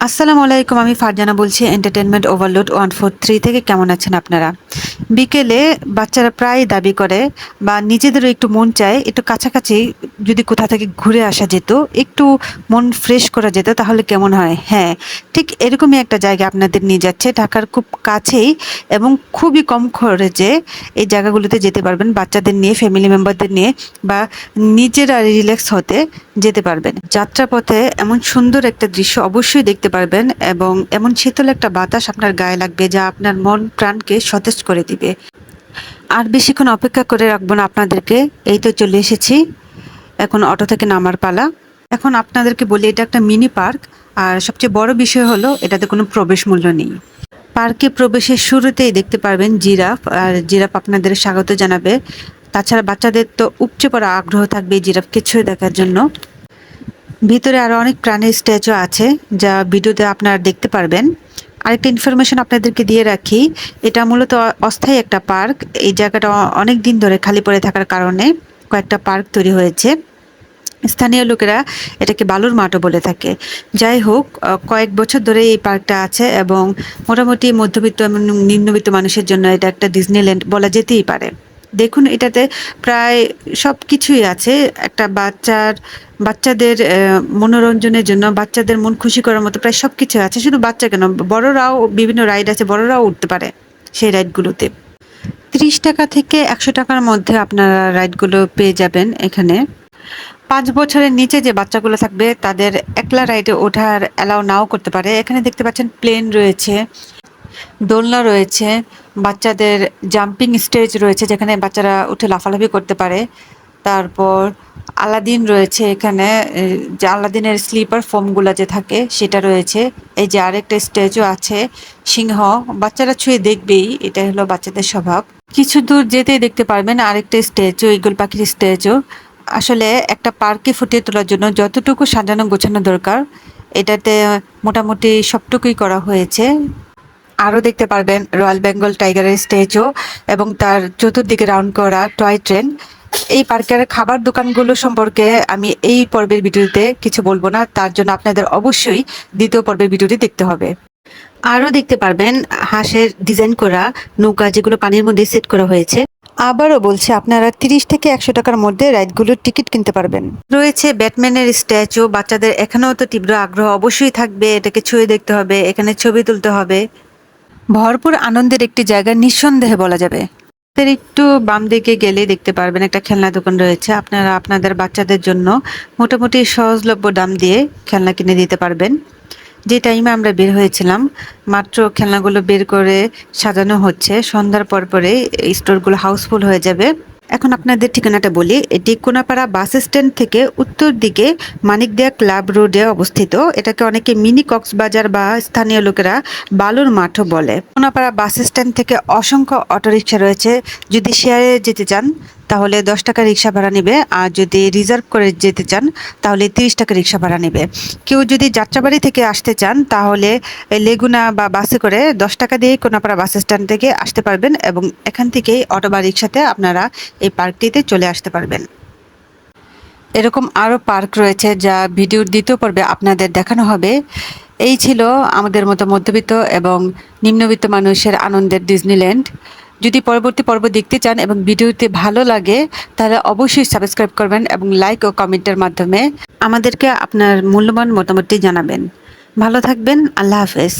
আসসালামু আলাইকুম, আমি ফারজানা বলছি এন্টারটেনমেন্ট ওভারলোড 143 থেকে। কেমন আছেন আপনারা? বিকেলে বাচ্চারা প্রায় দাবি করে বা নিজেদেরও একটু মন চায় একটু কাছাকাছি যদি কোথা থেকে ঘুরে আসা যেত, একটু মন ফ্রেশ করা যেত তাহলে কেমন হয়। হ্যাঁ, ঠিক এরকমই একটা জায়গা আপনাদের নিয়ে যাচ্ছে, ঢাকার খুব কাছেই এবং খুবই কম খরচে এই জায়গাগুলোতে যেতে পারবেন বাচ্চাদের নিয়ে, ফ্যামিলি মেম্বারদের নিয়ে বা নিজেরা রিল্যাক্স হতে যেতে পারবেন। যাত্রাপথে এমন সুন্দর একটা দৃশ্য অবশ্যই দেখতে পারবেন এবং এমন শীতল একটা বাতাস আপনার গায়ে লাগবে যা আপনার মন প্রাণকে সতেজ করে দিবে। আর বেশিক্ষণ অপেক্ষা করে রাখবো না আপনাদেরকে, এই তো চলে এসেছি, এখন অটো থেকে নামার পালা। এখন আপনাদেরকে বলি এটা একটা মিনি পার্ক, আর সবচেয়ে বড় বিষয় হলো এটাতে কোনো প্রবেশ মূল্য নেই। পার্কে প্রবেশের শুরুতেই দেখতে পারবেন জিরাফ, আর জিরাফ আপনাদের স্বাগত জানাবে। তাছাড়া বাচ্চাদের তো উপচে পড়া আগ্রহ থাকবে এই জিরাফকে ছুঁয়ে দেখার জন্য। ভিতরে আরো অনেক প্রাণীর স্ট্যাচু আছে যা ভিডিওতে আপনারা দেখতে পারবেন। আরেকটা ইনফরমেশন আপনাদেরকে দিয়ে রাখি, এটা মূলত অস্থায়ী একটা পার্ক। এই জায়গাটা অনেক দিন ধরে খালি পড়ে থাকার কারণে কয়েকটা পার্ক তৈরি হয়েছে। স্থানীয় লোকেরা এটাকে বালুর মাঠও বলে থাকে। যাই হোক, কয়েক বছর ধরে এই পার্কটা আছে এবং মোটামুটি মধ্যবিত্ত এবং নিম্নবিত্ত মানুষের জন্য এটা একটা ডিজনিল্যান্ড বলা যেতেই পারে। দেখুন, এটাতে প্রায় সব কিছুই আছে। একটা বাচ্চাদের মনোরঞ্জনের জন্য, বাচ্চাদের মন খুশি করার মতো প্রায় সব কিছু আছে। শুধু বাচ্চা কেন, বড়রাও বিভিন্ন রাইড আছে, বড়রাও উঠতে পারে সেই রাইডগুলোতে। 30 টাকা থেকে 100 টাকার মধ্যে আপনারা রাইডগুলো পেয়ে যাবেন এখানে। 5 বছরের নিচে যে বাচ্চাগুলো থাকবে তাদের একলা রাইডে ওঠার অ্যালাউ নাও করতে পারে। এখানে দেখতে পাচ্ছেন প্লেন রয়েছে, দোলনা রয়েছে, বাচ্চাদের জাম্পিং স্টেজ রয়েছে যেখানে বাচ্চারা উঠে লাফালাফি করতে পারে। তারপর আলাদিন রয়েছে এখানে, যে আলাদিনের স্লিপার ফোমগুলো যে থাকে সেটা রয়েছে। এই যে আরেকটা স্ট্যাচু আছে সিংহ, বাচ্চারা ছুঁয়ে দেখবেই, এটা হলো বাচ্চাদের স্বভাব। কিছু দূর যেতেই দেখতে পারবেন আরেকটা স্ট্যাচু, ঈগল পাখির স্ট্যাচু। আসলে একটা পার্কে ফুটিয়ে তোলার জন্য যতটুকু সাজানো গোছানো দরকার এটাতে মোটামুটি সবটুকুই করা হয়েছে। আরও দেখতে পারবেন রয়্যাল বেঙ্গল টাইগারের স্ট্যাচু এবং তার চতুর্দিকে রাউন্ড করা টয় ট্রেন। এই পার্কের খাবার দোকানগুলো সম্পর্কে আমি এই পর্বের ভিডিওতে কিছু বলবো না, তার জন্য আপনাদের অবশ্যই দ্বিতীয় পর্বের ভিডিওটি দেখতে হবে। আরও দেখতে পারবেন হাঁসের ডিজাইন করা নৌকা যেগুলো পানির মধ্যে সেট করা হয়েছে। আবারও বলছি, আপনারা 30 থেকে 100 টাকার মধ্যে রাইডগুলোর টিকিট কিনতে পারবেন। রয়েছে ব্যাটম্যানের স্ট্যাচু, বাচ্চাদের এখানেও তো তীব্র আগ্রহ অবশ্যই থাকবে, এটাকে ছুঁয়ে দেখতে হবে, এখানে ছবি তুলতে হবে। ভরপুর আনন্দের একটি জায়গা নিঃসন্দেহে বলা যাবে। একটু বাম দিকে গেলে দেখতে পারবেন একটা খেলনা দোকান রয়েছে। আপনারা আপনাদের বাচ্চাদের জন্য মোটামুটি সহজলভ্য দাম দিয়ে খেলনা কিনে দিতে পারবেন। যে টাইমে আমরা বের হয়েছিলাম মাত্র খেলনাগুলো বের করে সাজানো হচ্ছে, সন্ধ্যার পরে এই স্টোরগুলো হাউসফুল হয়ে যাবে। এখন আপনাদের ঠিকানাটা বলি, এটি কোনাপাড়া বাস স্ট্যান্ড থেকে উত্তর দিকে মানিকদিয়া ক্লাব রোডে অবস্থিত। এটাকে অনেকে মিনি কক্সবাজার বা স্থানীয় লোকেরা বালুর মাঠও বলে। কোনাপাড়া বাস স্ট্যান্ড থেকে অসংখ্য অটোরিকশা রয়েছে। যদি শেয়ারে যেতে চান তাহলে 10 টাকা রিক্সা ভাড়া নেবে, আর যদি রিজার্ভ করে যেতে চান তাহলে 30 টাকা রিক্সা ভাড়া নেবে। কেউ যদি যাত্রাবাড়ি থেকে আসতে চান তাহলে লেগুনা বা বাসে করে 10 টাকা দিয়ে কোনাপাড়া বাস স্ট্যান্ড থেকে আসতে পারবেন এবং এখান থেকেই অটো বা রিক্সাতে আপনারা এই পার্কটিতে চলে আসতে পারবেন। এরকম আরও পার্ক রয়েছে যা ভিডিওর দ্বিতীয় পর্বে আপনাদের দেখানো হবে। এই ছিল আমাদের মতো মধ্যবিত্ত এবং নিম্নবিত্ত মানুষের আনন্দের ডিজনিল্যান্ড। যদি পরবর্তী পর্ব দেখতে চান এবং ভিডিওতে ভালো লাগে তাহলে অবশ্যই সাবস্ক্রাইব করবেন এবং লাইক ও কমেন্টের মাধ্যমে আমাদেরকে আপনার মূল্যবান মতামতটি জানাবেন। ভালো থাকবেন, আল্লাহ হাফেজ।